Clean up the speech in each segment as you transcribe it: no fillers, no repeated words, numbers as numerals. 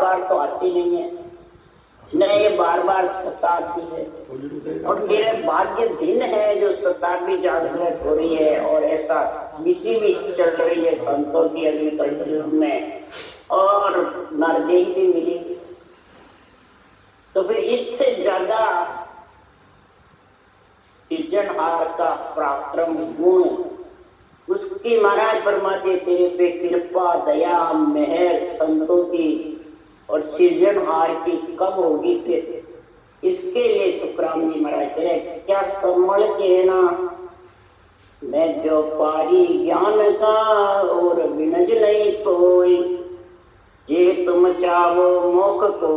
बार तो आती नहीं है, न ये बार बार सताती है। और तेरे भाग्य दिन है जो शताब्दी जागृत हो रही है, और ऐसा विषि भी चल रही है संतों की अभी कलयुग में, और नरदेही भी मिलेगी। तो फिर इससे ज्यादा सृजनहार का पराक्रम गुण, उसकी महाराज परमात्मा तेरे पे कृपा दया मेहर संतों की और सृजनहार की कब होगी फिर? इसके लिए सुखराम जी महाराज कह रहे क्या संभल के ना, मैं व्यापारी ज्ञान का और विनज नहीं कोई, जे तुम चाहो मोख को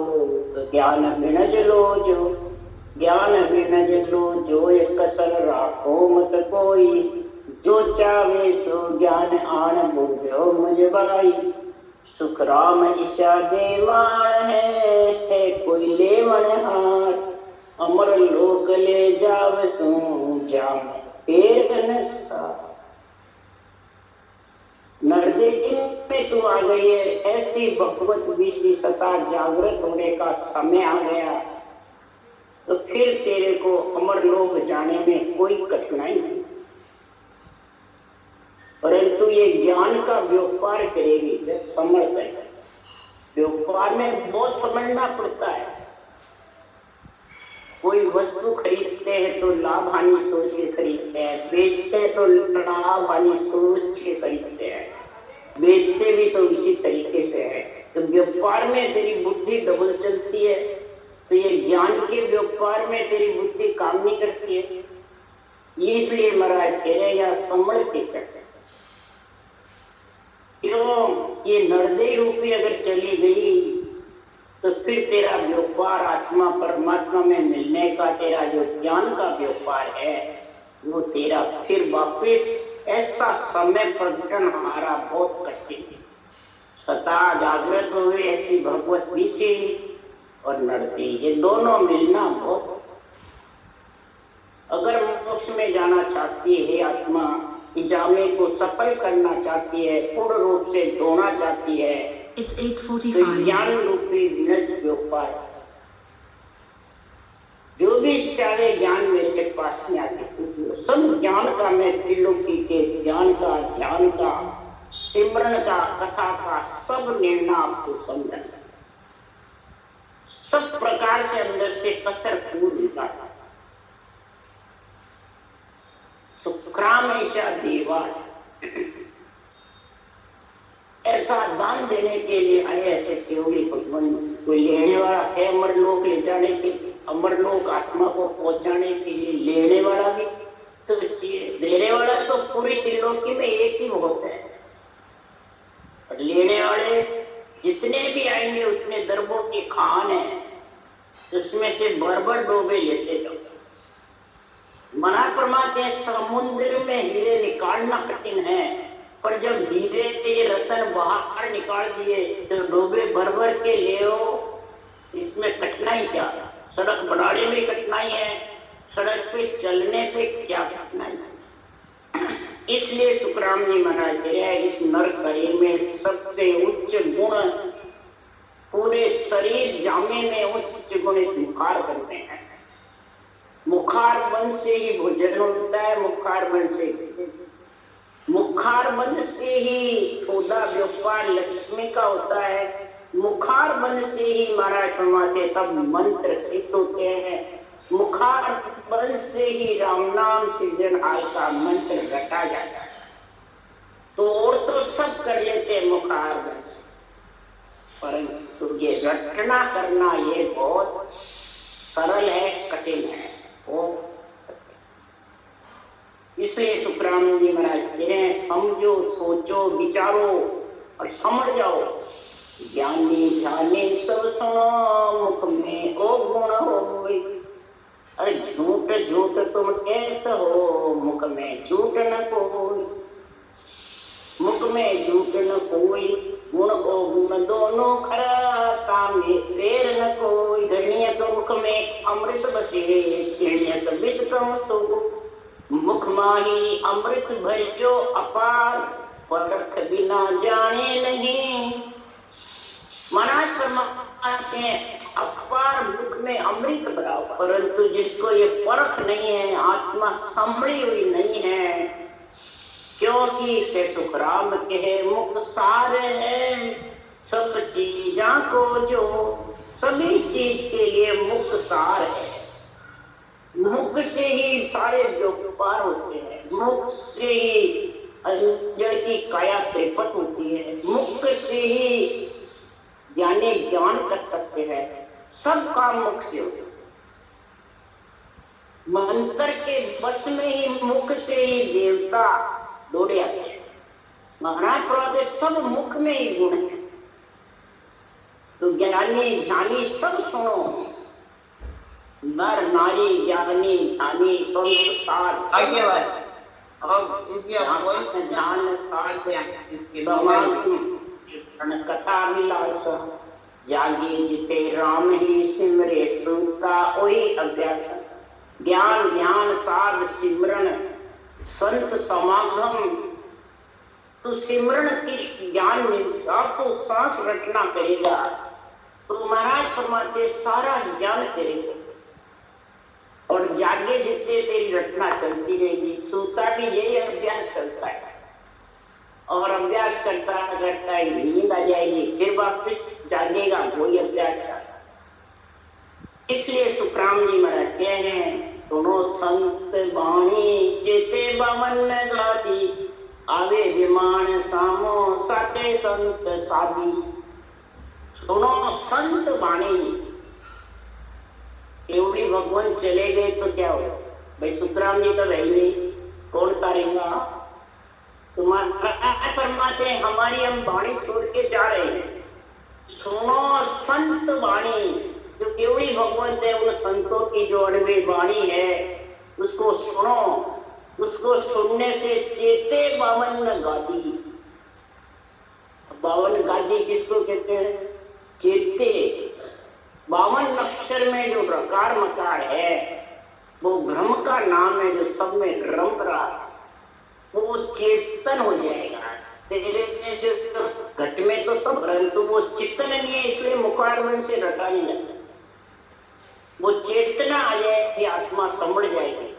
तो ज्ञान विनज लो जो, ज्ञान विनज लो जो एक कसल राखो मत कोई, जो चाहे सो ज्ञान आन बुझो मुझ भाई, सुख राम ईशा देवान है कोई लेवन हार, अमर लोक ले जाव सू जाम पेर नसा। नरदेही में तू आ गई है, ऐसी भगवत विशेषता जागृत होने का समय आ गया, तो फिर तेरे को अमर लोक जाने में कोई कठिनाई नहीं। परंतु ये ज्ञान का व्यापार करेगी जब समझ कर, व्यापार में बहुत समझना पड़ता है। कोई वस्तु खरीदते हैं तो लाभ हानि सोच के खरीदते हैं, बेचते हैं तो लाभ हानि सोच के खरीदते हैं, बेचते भी तो इसी तरीके से है। तो व्यापार में तेरी बुद्धि डबल चलती है, तो ये ज्ञान के व्यापार में तेरी बुद्धि काम नहीं करती है। ये इसलिए महाराज कह रहे हैं संभल के चल। ये नरदेही रूपी अगर चली गई तो फिर तेरा व्यापार आत्मा परमात्मा में मिलने का, तेरा जो ज्ञान का व्यापार है वो तेरा फिर वापस ऐसा समय प्रकटन हमारा बहुत कठिन है। सता जागृत हुए ऐसी भगवत विषि और नरदेही, ये दोनों मिलना बहुत। अगर मोक्ष में जाना चाहती है आत्मा, इजामे को सफल करना चाहती है, पूर्ण रूप से धोना चाहती है, तो ज्ञान रूपी विनज व्यापार, जो भी चाहे ज्ञान मेरे पास में आके सब ज्ञान का, मैं त्रिलोकी के ज्ञान का, ध्यान का, सिमरन का, कथा का सब निर्णय आपको समझना, सब प्रकार से अंदर से कसर पूर्ण निकालना। सुखराम ऐसा देवा ऐसा दान देने के लिए आए, ऐसे केवली भगवान कोई लेने वाला है अमरलोक ले जाने के, अमरलोक आत्मा को पहुंचाने के लिए लेने वाला भी तो चाहिए। देने वाला तो पूरी त्रिलोकी में एक ही होता है, और लेने वाले जितने भी आएंगे उतने दरबों की खान है, उसमें से भर डोबे लेते जाओ। मना परमात्मा समुद्र में हीरे निकालना कठिन है, पर जब हीरे के रतन बाहर निकाल दिए तो डोबे भर के ले आओ, इसमें कठिनाई क्या? सड़क बनाने में कठिनाई है, सड़क पे चलने पे क्या कठिनाई है? इसलिए सुखराम जी महाराज कह रहे हैं इस नर शरीर में सबसे उच्च गुण, पूरे शरीर जामे में उच्च गुण इस मुखार करते हैं। मुखार बंद से ही भोजन होता है, मुखार बंद से ही सौदा व्यापार लक्ष्मी का होता है, मुखार बंद से ही महाराज परमात्मा सब मंत्र सिद्ध होते हैं, मुखार बंद से ही राम नाम सृजनहार का मंत्र रटा जाता है। तो और तो सब कर लेते हैं मुखार बंद से, परंतु ये रटना करना ये बहुत सरल है, कठिन है। इसलिए सुखराम जी महाराज कह रहे हैं समझो, सोचो, विचारो और समझ जाओ। ज्ञानी ध्यानी सब सुनो, मुख में ओ गुण हो। अरे झूठ झूठ तुम कहते हो, मुख में झूठ न कोई, मुख में झूठ न कोई, गुण ओ गुण दोनों खरा, तामे फेर न कोई। गणिय तो मुख में अमृत बसे, गणिय तो विष कम तो, मुख माही अमृत भरियो अपार, परख बिना जाने नहीं। महाराज परमात्मा के अपार मुख में अमृत भरा, परंतु जिसको ये परख नहीं है, आत्मा संभली हुई नहीं है, क्योंकि के सुखराम के मुख सार है सब चीजा को, जो सभी चीज के लिए मुख सार है। मुख से ही सारे व्यापार होते हैं, मुख से ही अंजड़ की काया त्रिपट होती है, मुख से ही ज्ञानी ज्ञान कर सकते हैं, सब काम मुख से होते हैं। मंत्र के बस में ही मुख से ही देवता दौड़े आते हैं। महाराज प्रभु सब मुख में ही गुण है, तो ज्ञानी ज्ञानी सब सुनो, नर नारी ज्ञानी ध्यानी संत साध आगे बात। अब इनकी ध्यान कथा विलास जागे जिते राम ही सिमरे सूता वही अभ्यास। ज्ञान ध्यान साध सिमरन संत समागम, तू सिमरन की ज्ञान में सांसों सांस रटना करेगा तो महाराज परमात्मा सारा ज्ञान करेगा, और जागे जितने तेरी रटना चलती रहेगी। सूता भी यही अभ्यास चलता है, और अभ्यास करता करता ही नींद आ जाएगी, फिर वापस जागेगा, वही अभ्यास चलता। इसलिए सुखराम जी महाराज कह रहे हैं, सुनो संत वाणी चेते बामन गादी, आवे विमान सामो साते संत सादी। सुनो संत वाणी, केवड़ी भगवान चले गए तो क्या हो भाई, सुखराम जी तो रही नहीं, कौन तारेगा तुम्हारा परमात्मा, हमारी हम वाणी छोड़ के जा रहे हैं। सुनो संत वाणी, जो केवड़ी भगवान है उन संतों की जो अड़वे वाणी है उसको सुनो, उसको सुनने से चेते बावन गादी। बावन गादी किसको कहते हैं? चेते। 52 अक्षर में जो रकार मकार है वो ब्रह्म का नाम है, जो सब में रम रहा है, वो चेतन हो जाएगा। तेरे में जो घट में तो सब, परंतु वो चित्तन नहीं है, इसलिए मुखारवन से रटा नहीं जाता। वो चेतना आ जाएगी, आत्मा समझ जाएगी,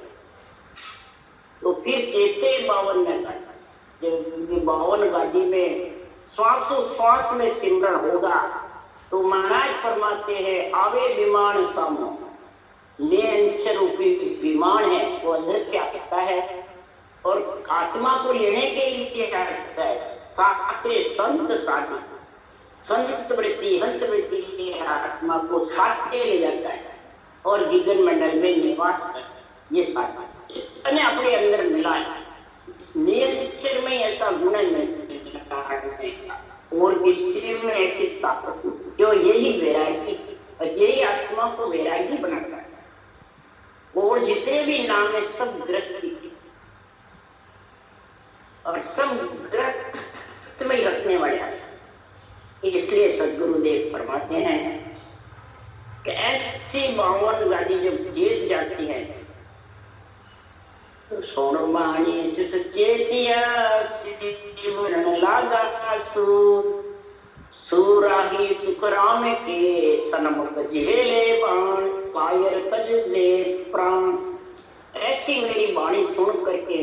तो फिर चेते 52 गादी। जब 52 गादी में श्वासों श्वास में सिमरन होगा तो महाराज फरमाते हैं, आवे विमान सामो, ले अंचर रूपी विमान है वो अंदर से आता है, और आत्मा को लेने के लिए क्या करता है? साथे संत साथी, संत वृत्ति हंस वृत्ति आत्मा को साथ के ले जाता है, और गिगन मंडल में निवास कर ये साथी अपने अंदर मिला है। नियंचर में ऐसा गुण मिलता और किसी में ऐसी ताकत, जो यही वैरागी, यही आत्मा को वैरागी बनाता है। और जितने भी नाम है सब ग्रस्ती और सब ग्रस्त में रखने वाले हैं। इसलिए सदगुरुदेव फरमाते हैं कि ऐसी 52 गाड़ी जब जेत जाती है तो सोनमाणी से सचेतिया सिमरन लागा सूराही सुखराम के सनमुख झेले बाण कायर तज ले प्राण। ऐसी मेरी वाणी सुन करके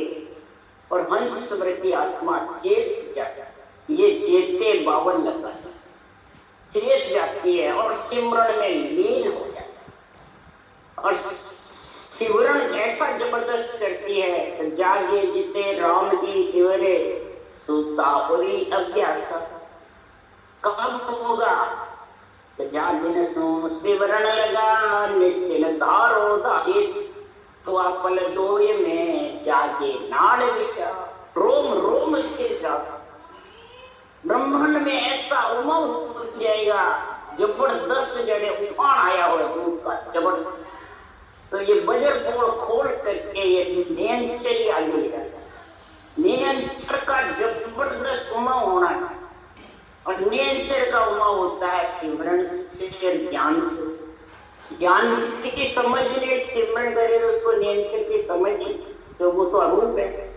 और हंस वृत्ति आत्मा चेत जाता, ये चेते 52 लगा चेत जाती है और सिमरन में लीन हो जाती है, और सिमरन ऐसा जबरदस्त करती है तो जागे जिते राम की सिवरे सूता हुई अभ्यास। कब होगा? तो जागिन सो सिमरन लगा निस्तिल धारो दाहित, तो आपल दोय में जागे नाड़ विचार, रोम रोम स्थिर जाता। ब्रह्मांड में ऐसा उमंग हो जाएगा, जबरदस्त जड़े उफान आया हो दूध का जबरदस्त, तो ये बजर पोड़ खोल करके ये नियंचरी आगे ले जाता है। नियंचर का जबरदस्त उमंग होना चाहिए, और नियंचर का उमंग होता है सिमरन से, ज्ञान से। ज्ञान की समझ ले सिमरन करे उसको नियंचर की समझ, तो वो तो अरूप है।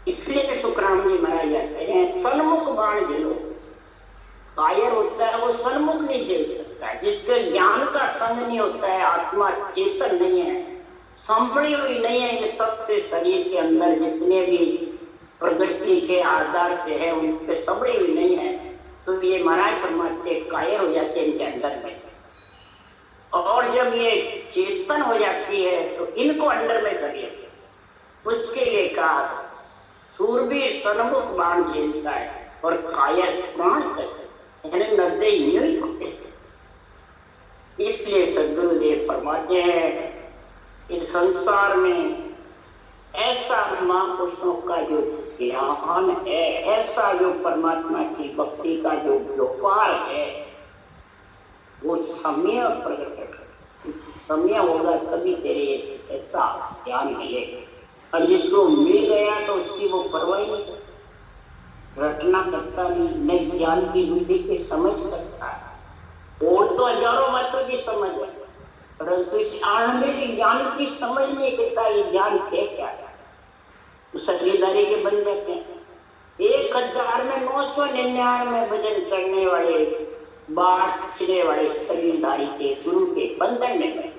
इसलिए सुखराम जी महाराज कहते हैं, सन्मुख बाण झेलो, कायर होता है वो सन्मुख नहीं झेल सकता, जिसके ज्ञान का संग नहीं होता है, आत्मा चेतन नहीं है, संभली हुई नहीं है इन सबसे, शरीर के अंदर जितने भी प्रकृति के आधार से है उन पे संभली हुई नहीं है, तो ये महाराज परमात्मा कायर हो जाते हैं इनके अंदर में। और जब ये चेतन हो जाती है तो इनको अंडर में करिए, उसके लिए कहा सूरवीर सन्मुख बाण झेलता है और कायर प्राण यानी निर्दयी नहीं होते। इसलिए सद्गुरुदेव फरमाते हैं इस संसार में ऐसा महापुरुषों का जो ज्ञान है, ऐसा जो परमात्मा की भक्ति का जो व्यापार है, वो समय प्रकट, समय होगा तभी तेरे ऐसा ज्ञान मिलेगा। और जिसको मिल गया तो उसकी वो परवाह नहीं करता, रटना करता नहीं, ज्ञान की बुद्धि पे समझ करता है। और तो हजारों बातों की समझ है, परंतु इस आनंद ज्ञान की समझ नहीं करता, ये ज्ञान है क्या है, तो शरीरदारी के बन जाते हैं। 1000 में 999 भजन करने वाले, बाँचने वाले शरीरधारी के गुरु के बंधन में गए,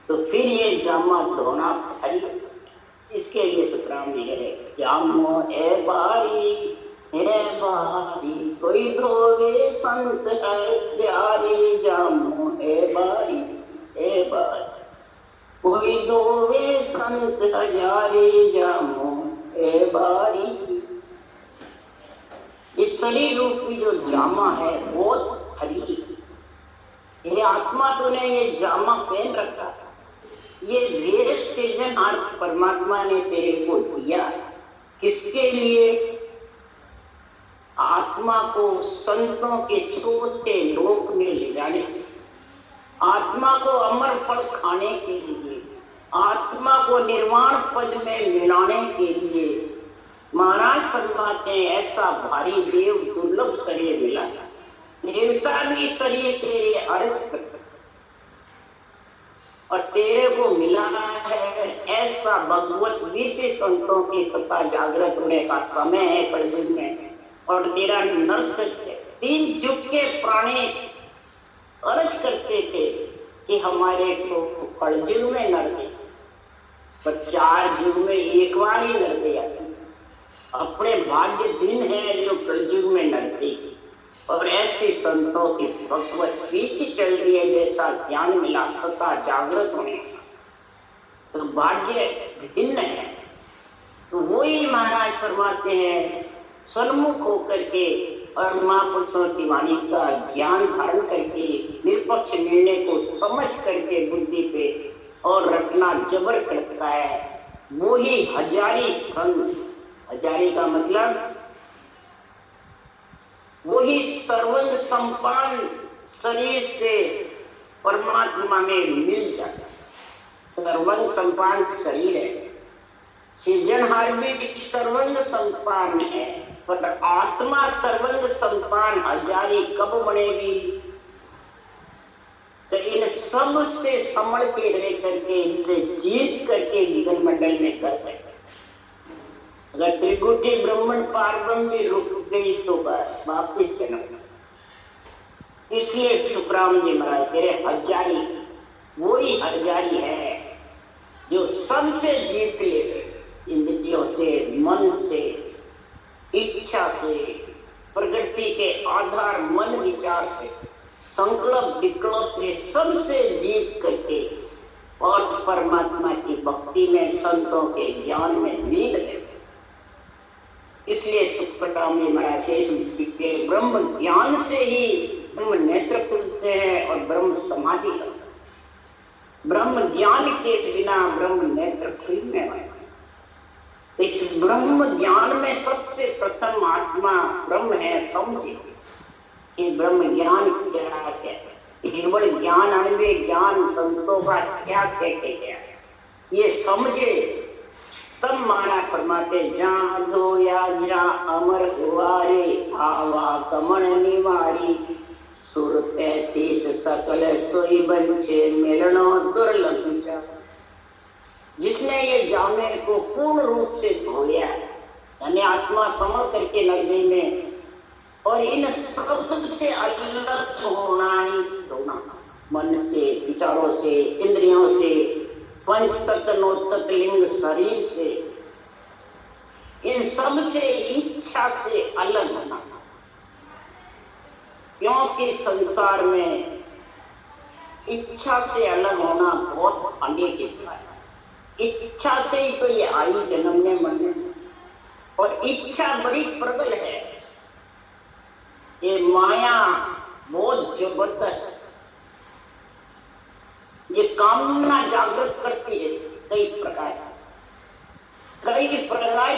तो फिर ये जामा धोना भारी। इसके लिए सुतराम जी कहे जामो ए बारी कोई धोवे संत हजारी, जामो ए बारी कोई धोवे संत हजारी, जामो ए बारी। इस शरीर रूपी जो जामा है बहुत हरी, ये आत्मा तूने ये जामा पहन रखा, ये वेद सृजनहार परमात्मा ने तेरे को दिया, किसके लिए? आत्मा को संतों के छोटे लोक में ले जाने, आत्मा को अमर फल खाने के लिए, आत्मा को निर्वाण पद में मिलाने के लिए। महाराज परमात्मा ऐसा भारी देव दुर्लभ शरीर मिला, देवता भी शरीर तेरे अर्ज कर और तेरे को मिला है ऐसा भगवत विशेष संतों की सत्ता जागृत होने का समय है कलयुग में। और तेरा नर्स 3 युग के प्राणी अर्ज करते थे कि हमारे को कलयुग में नर दे, पर 4 युग में एक बार ही नर दिया। अपने भाग्य दिन है जो कलयुग में नर दे, और ऐसे संतों की भगवत विषि चल रही है, जैसा ज्ञान मिला सत्ता जागृत होने का, तो भाग्य भिन्न है। तो वही महाराज फरमाते हैं सन्मुख होकर के और महापुरुषों की वाणी का ज्ञान धारण करके निरपक्ष निर्णय को समझ करके बुद्धि पे और रटना जबर करता है, वही हजारी संत। हजारी का मतलब वही सर्वंग संपन्न शरीर से परमात्मा में मिल जाता है। सर्वंग संपन्न शरीर है, सृजनहार भी सर्वंग संपन्न है, पर आत्मा सर्वंग संपन्न हजारी कब बनेगी? तो इन सब से संभल के रह करके, इनसे जीत करके गगन मंडल में कर सकते। अगर त्रिकुटी ब्रह्मण पारब्रह्म भी रुक गई तो बस वापिस जन्म। इसलिए सुखराम जी महाराज तेरे हजारी, वही हजारी है जो सबसे जीत ले, इंद्रियों से, मन से, इच्छा से, प्रकृति के आधार मन विचार से, संकल्प विकल्प से, सबसे जीत करके और परमात्मा की भक्ति में, संतों के ज्ञान में लीन है। इसलिए सुखराम जी महाराज के ब्रह्म ज्ञान से ही ब्रह्म नेत्र खुलते हैं और ब्रह्म समाधि करते हैं। ब्रह्म ज्ञान के बिना ब्रह्म नेत्र खुलने वाले। तो इस ब्रह्म ज्ञान में सबसे प्रथम आत्मा ब्रह्म है, समझे कि ब्रह्म ज्ञान क्या है, केवल ज्ञान अणवे ज्ञान संतों का क्या कहते हैं, ये समझे तब मारा फरमाते जहाँ धोया जहाँ अमर हुआरे, आवा कमण निवारी, सुर 33 सकल सोई बंचे मिलनो दुर्लभ विचार। जिसने ये जामे को पूर्ण रूप से धोया, यानी आत्मा समझ करके लगने में, और इन सब से अलग होना ही होना, मन से, विचारों से, इंद्रियों से, पंच तत्व नौ तत्व लिंग शरीर से, इन सब से इच्छा से अलग होना। क्योंकि संसार में इच्छा से अलग होना बहुत हानि की बात है। इच्छा से ही तो ये आई जन्मने मरने, और इच्छा बड़ी प्रबल है। ये माया बहुत जबरदस्त, ये कामना जागृत करती है कई प्रकार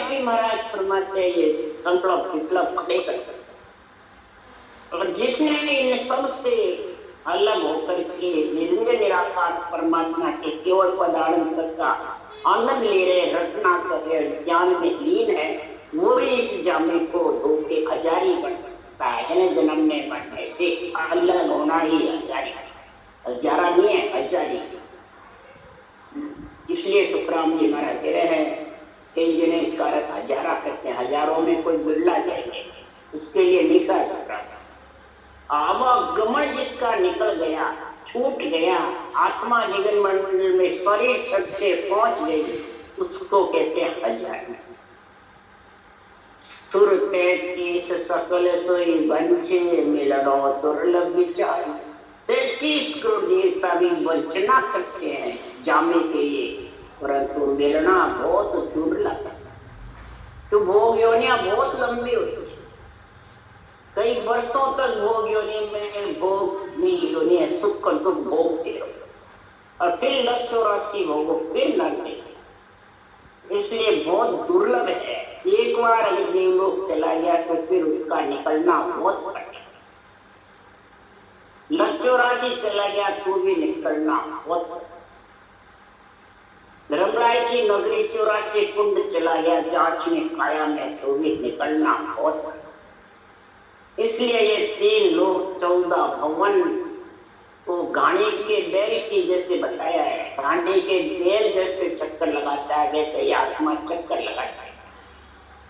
की। महाराज फरमाते ये संकल्प विकल्प खड़े करते, और जिसने इन सब से अलग होकर के निरंजन निराकार परमात्मा के केवल पदार्थ तक का आनंद ले रहे, रटना कर रहे, ज्ञान में लीन है, वो ही इस जामे को धोके अजारी बन सकता है। यानी जन्मने मरने से अलग होना ही अजारी, हजारा नहीं है, अजारी। इसलिए सुखराम जी महाराज कह रहे हैं, कई जने इसका अर्थ हजारा करते हैं, हजारों में कोई बिरला जाएंगे, उसके लिए लिखा सुखराम। आवागमन जिसका निकल गया, छूट गया, आत्मा निगम मंडल में शरीर छट के पहुंच गई, उसको कहते हैं हजार। सुर 33 सकल सोई बंचे, मिलनो दुर्लभ विचार। 33 करोड़ देवता भी वंचना करते हैं जामे के लिए, परंतु मिलना बहुत दुर्लभ है। तो भोग योनियां बहुत लंबी होती है, कई वर्षों तक भोग योनि में भोग योनि है, सुख कर दुख भोगते रहो, और फिर 84 भोगो, फिर लड़ते। इसलिए बहुत दुर्लभ है। एक बार अगर देवलोक चला गया तो फिर उसका निकलना बहुत कठिन। 84 चला गया तो भी निकलना बहुत। धर्मराय की नगरी 84 कुंड चला गया जांच में काया में, तो भी निकलना बहुत। इसलिए ये 3 लोग 14 भवन को गाड़ी के बैल की जैसे बताया है, गाड़ी के बैल जैसे चक्कर लगाता है, वैसे ये आत्मा चक्कर लगाता है।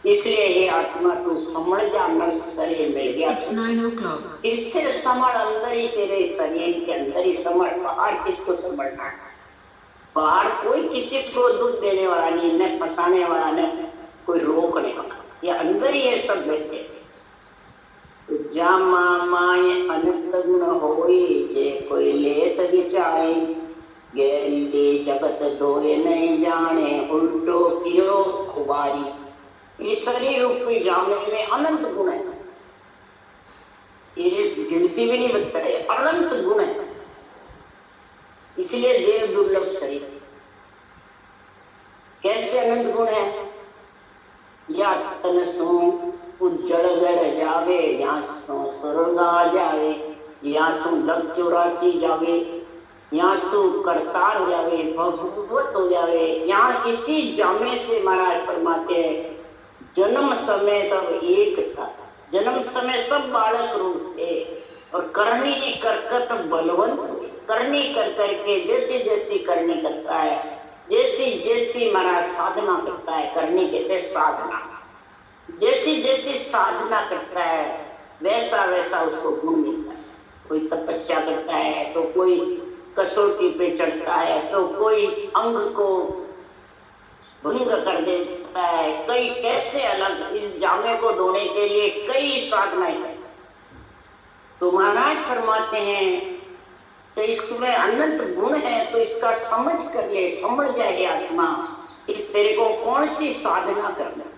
इसलिए ये आत्मा तू समझ जा, नर शरीर मिल गया, इससे समझ, अंदर ही तेरे शरीर के अंदर ही समझ। बाहर किसको समझना है? बाहर कोई किसी को दुख देने वाला नहीं, न फंसाने वाला, न कोई रोकने वाला, ये अंदर ही ये सब बैठे। जामा माय अनंत गुण होई, जे कोई लेत विचारे, गैली जगत दोए नहीं जाने, उल्टो कियो खुबारी। इस शरीर रूपी जामे में अनंत गुण है, ये गिनती भी नहीं बता रहे, अनंत गुण है। इसलिए देव दुर्लभ शरीर। कैसे अनंत गुण है? या तन सो उज्जड़ घर जावे, यहाँ सो स्वर्गा जावे, यहाँ सो लख 84 जावे, यहाँ सो करतार जावे, भगवत हो जावे। यहाँ इसी जामे से महाराज फरमाते हैं, जन्म समय सब एक था, जन्म समय सब बालक रूप थे, और करनी करकट बलवंत हुए। करनी कर करके जैसी जैसी करनी करता है, जैसी जैसी महाराज साधना करता है, करनी कहते साधना, जैसी जैसी साधना करता है वैसा वैसा उसको गुण मिलता है। कोई तपस्या करता है तो कोई कसौटी पे चढ़ता है, तो कोई अंग को भंग कर देता है, कई कैसे अलग। इस जामे को धोने के लिए कई साधनाएं हैं। तो महाराज फरमाते हैं, तो इसमें अनंत गुण है, तो इसका समझ कर ले, समझ जाए आत्मा कि तेरे को कौन सी साधना करना।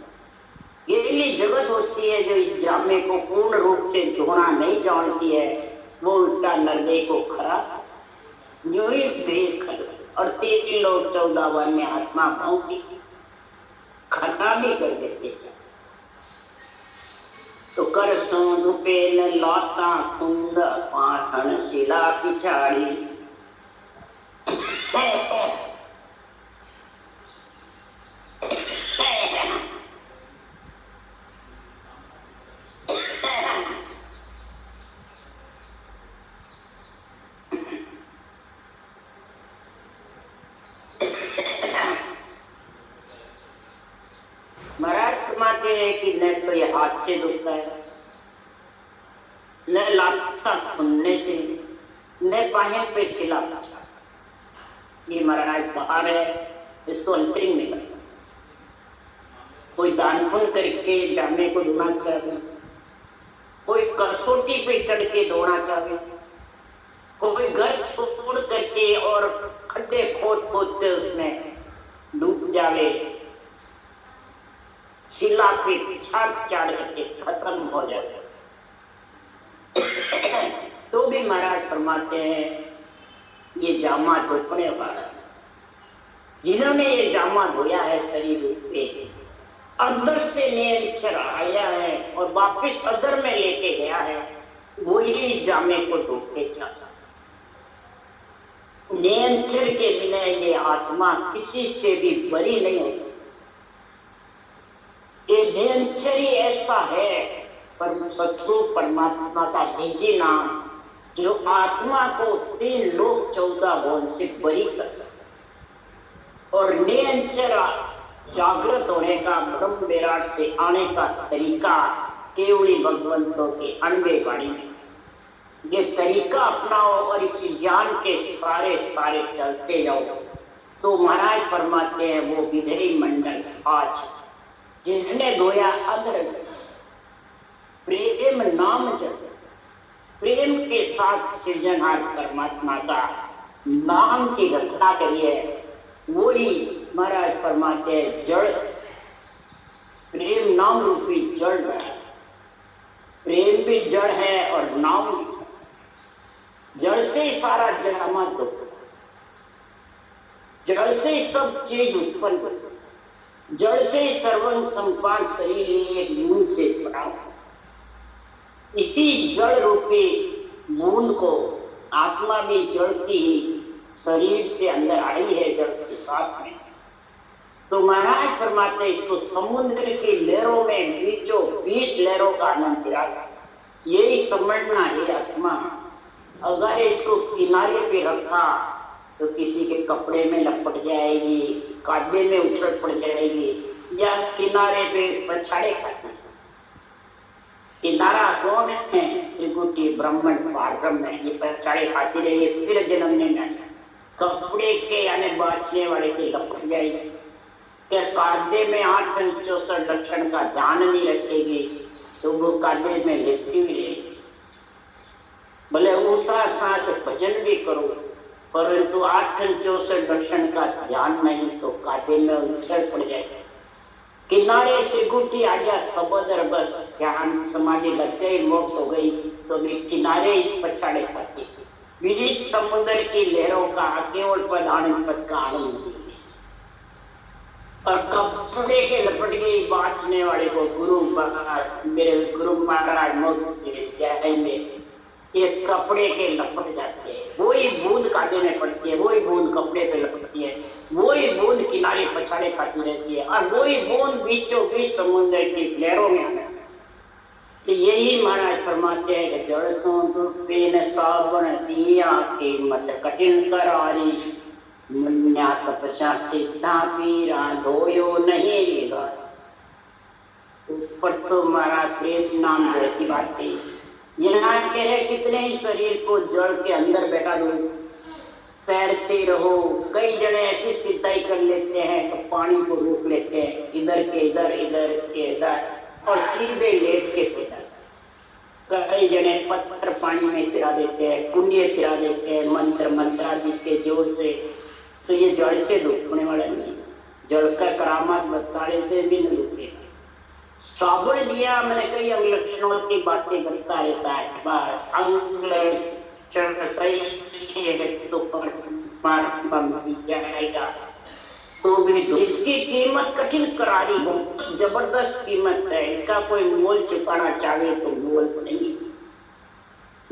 ये जगत होती है जो इस जामे को पूर्ण रूप से धोना नहीं जानती है, वो उल्टा नरदे को खरा यूं ही बेखल। और 3 लोग 14 वन में आत्मा भौंकी खराबी कर देते। तो कर सोंद पे न लौटा कुंद, पाठन शिला पिछाड़ी। महाराज फरमाते हैं कि न तो ये हाथ से दुखता है, न लाता खुलने से, न बाहें पे सिला बचा। ये महाराज बाहर है, इसको अंतरिम में करना। कोई दान पुण्य करके जामे को धोना चाहिए, कोई कसौटी पे चढ़ के धोना चाहिए, कोई घर छोड़ करके और खड्डे खोद खोद के उसमें डूब जावे, शिला पे पिछाड़ चाड़ करके खत्म हो जाए, तो भी महाराज फरमाते हैं ये जामा धोने वाला, जिन्होंने ये जामा धोया है शरीर पे, अंदर से नेंचर आया है और वापिस अदर में लेके गया है, वो ही इस जामे को धो के जा सकता। नेंचर के बिना ये आत्मा किसी से भी बरी नहीं हो सकती। ये नेंचर ही ऐसा है, पर सतरूप परमात्मा का निजी नाम, जो आत्मा को 3 लोक 14 भुवन से बरी कर सकता। और नेंचर जागृत होने का, ब्रह्म विराट से आने का तरीका केवली भगवंतों के अनबे वाणी में। ये तरीका अपनाओ और इस ज्ञान के सारे सारे चलते जाओ, तो महाराज फरमाते हैं वो विधेय मंडल आज जिसने धोया अधर, प्रेम नाम जप, प्रेम के साथ सृजनहार परमात्मा का नाम की रचना करी है, वही महाराज फरमाते हैं जड़, प्रेम नाम रूपी जड़ है। प्रेम भी जड़ है और नाम भी जड़। जड़ से ही सारा जड़मा दो, जड़ से ही सब चीज उत्पन्न, जड़ से ही सर्वं संपान शरीर एक बूंद से बना। इसी जड़ रूपी बूंद को आत्मा भी जड़ की ही शरीर से अंदर आई है, जड़ के साथ में। तो महाराज फरमाते इसको समुद्र की लहरों में बीचों बीच लहरों का आनंद दिला, यही समझना है आत्मा। अगर इसको किनारे पे रखा तो किसी के कपड़े में लपट जाएगी, कादे में उछल पड़ जाएगी, या किनारे पे पछाड़े खाती। किनारा कौन है? त्रिकुटी ब्राह्मण पारब्रह्म है, ये पछाड़े खाती रही, फिर जन्मने में कपड़े के यानी बाँचने वाले के लपट जाएगी। क्या कादे में 8 64 लक्षण का ध्यान नहीं रखेगी तो वो कादे में लिपटी हुई रहेगी। भले ऊषा सांस भजन भी करो, परंतु 8 64 लक्षण का ध्यान नहीं तो कादे में उछल पड़ जाएगा। किनारे त्रिकुटी आ गया सबदर, बस ध्यान समाधि लग गई, मोक्ष हो गई, तो भी किनारे ही पछाड़े खाती। बीच समुद्र की लहरों का केवल पद आनंद पद का आनंद, और कपड़े के लपट गई बाँचने वाले को गुरु मेरे गुरु महाराज मोक्ष जाएंगे, ये कपड़े के लपट जाते हैं। वही बूंद काटे में पड़ती है, वही बूंद कपड़े पे लपटती है, वही बूंद किनारे पछाड़े खाती रहती है, और वही बूंद बीचों बीच समुद्र की लहरों में आना। तो यही महाराज फरमाते हैं कि जड़ सो दुर्पेन सावन दिया के मत कठिन करारी, मुन्या तपस्या सिद्धा पीरा धोयो नहीं लेगा। ऊपर तो हमारा प्रेम नाम जड़ की बात है। यहाँ कह रहे कितने ही शरीर को जड़ के अंदर बैठा दो, तैरते रहो। कई जने ऐसी सिद्धाई कर लेते हैं तो पानी को रोक लेते हैं, इधर के इधर, इधर के इधर, और सीधे लेट के सो जाते। कई जने पत्थर पानी में तिरा देते हैं, कुंडिये तिरा देते हैं, मंत्र मंत्रादि के जोर से। तो ये जड़ से दुखने वाला नहीं, जड़ का करामात बताने से भी नहीं दुखे। श्रावण दिया मैंने कई अंग लक्षणों की बातें करता रहता है, बस अंग लक्षण सही है तो जाएगा। तो भी इसकी कीमत कठिन करारी, बहुत जबरदस्त कीमत है, इसका कोई मोल चुकाना चाहे तो मोल नहीं।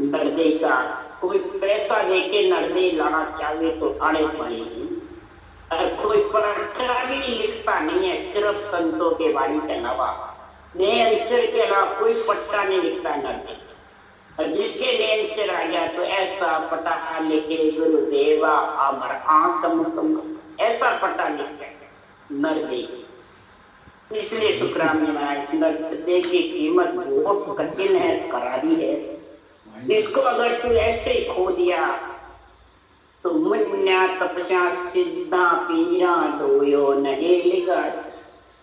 नर्दे का कोई पैसा देके नर्दे लाना चाहे तो आड़े पड़ेगी। कोई पराठा भी लिखता नहीं है, सिर्फ संतों के वाणी के अलावा, नेंचर के अलावा कोई पट्टा नहीं लिखता नर्दे। और जिसके नेंचर आ गया तो ऐसा पट्टा लिखे गुरुदेवा अमर आंख मुकम, ऐसा पट्टा लिख गया नर्दे। इसलिए सुखराम ने महाराज नर्दे की कीमत बहुत कठिन है, करारी है। इसको अगर तू ऐसे ही खो दिया तो मुन्या तपस्या सिद्धा पीरा दोयो नहेलिगा।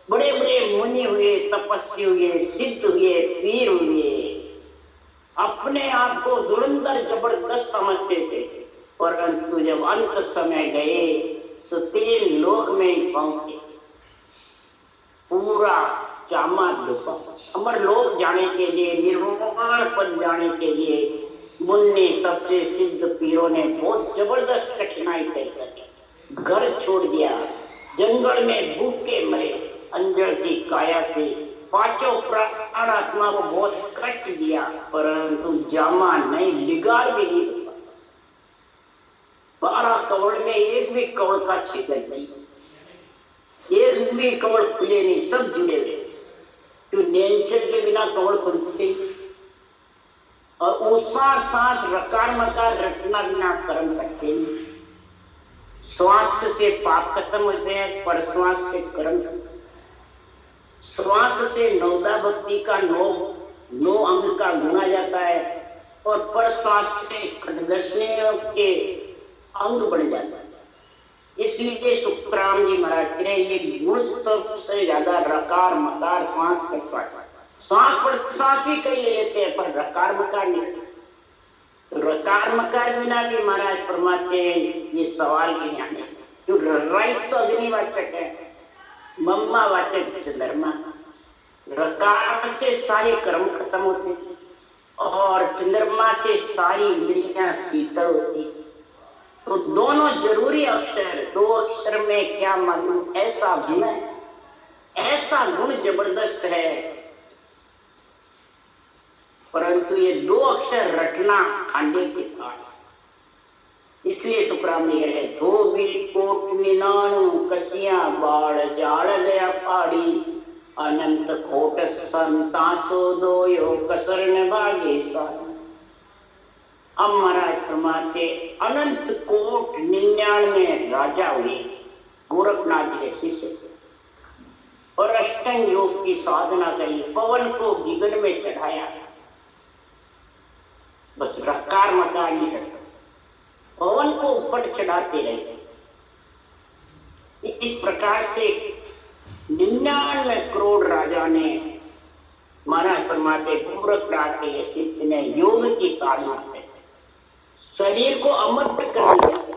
बड़े बड़े मुनि हुए, तपस्वी हुए, सिद्ध हुए, पीर हुए, अपने आप को धुरंधर जबरदस्त समझते थे, परंतु जब अंत समय गए तो 3 लोक में ही पहुंचे। पूरा जामा दुपा अमर लोक जाने के लिए, निर्वाण पद जाने के लिए मुन्ने तब से सिद्ध पीरों ने बहुत जबरदस्त कठिनाई कर सके। घर छोड़ दिया, जंगल में भूखे मरे, अंजल की काया से 5 प्राण आत्मा को बहुत कष्ट दिया, परंतु जामा नहीं, लिगार भी नहीं दुपा। 12 कवड़ में एक भी कवड़ का छेदन नहीं, एक भी कवड़ खुले नहीं, सब जुड़े हुए। तो नेचर के बिना कवड़ खुलते और उसार सांस रकार मकार रटना बिना कर्म करते नहीं। श्वास से पाप खत्म होते हैं, पर श्वास से कर्म। श्वास से नवदा भक्ति का 9 अंग का गुना जाता है और पर श्वास से खटदर्शनियों के अंग बढ़ जाता है। इसलिए सुखराम जी महाराज कह रहे ये गुण से ज्यादा रकार मकार श्वास पर सांस पर सांस भी कई ले लेते हैं, पर रकार मकार नहीं। तो रकार मकार बिना भी महाराज फरमाते हैं ये सवाल ही नहीं आने, क्यों राइट तो अग्निवाचक है, मम्मा वाचक चंद्रमा। रकार से सारे कर्म खत्म होते और चंद्रमा से सारी इंद्रियां शीतल होती। तो दोनों जरूरी अक्षर, 2 अक्षर में क्या मालूम ऐसा गुण है, ऐसा गुण जबरदस्त है, परंतु ये 2 अक्षर रटना खांडे के था। इसलिए सुखराम ने कहे धोबी कोट निनाणु कसिया बाढ़ जाड़ गया पहाड़ी, अनंत कोट संतासो दोयो कसर न भागे सा। अब महाराज फरमाते अनंत कोट 99 राजा हुए गोरखनाथ के शिष्य और अष्टांग योग की साधना करी, पवन को गिगन में चढ़ाया, बस रकार मकार नहीं करता, पवन को ऊपर चढ़ाते रहे। इस प्रकार से 99 करोड़ राजा ने महाराज फरमाते गोरखनाथ के शिष्य ने योग की साधना कर शरीर को अमर कर दिया।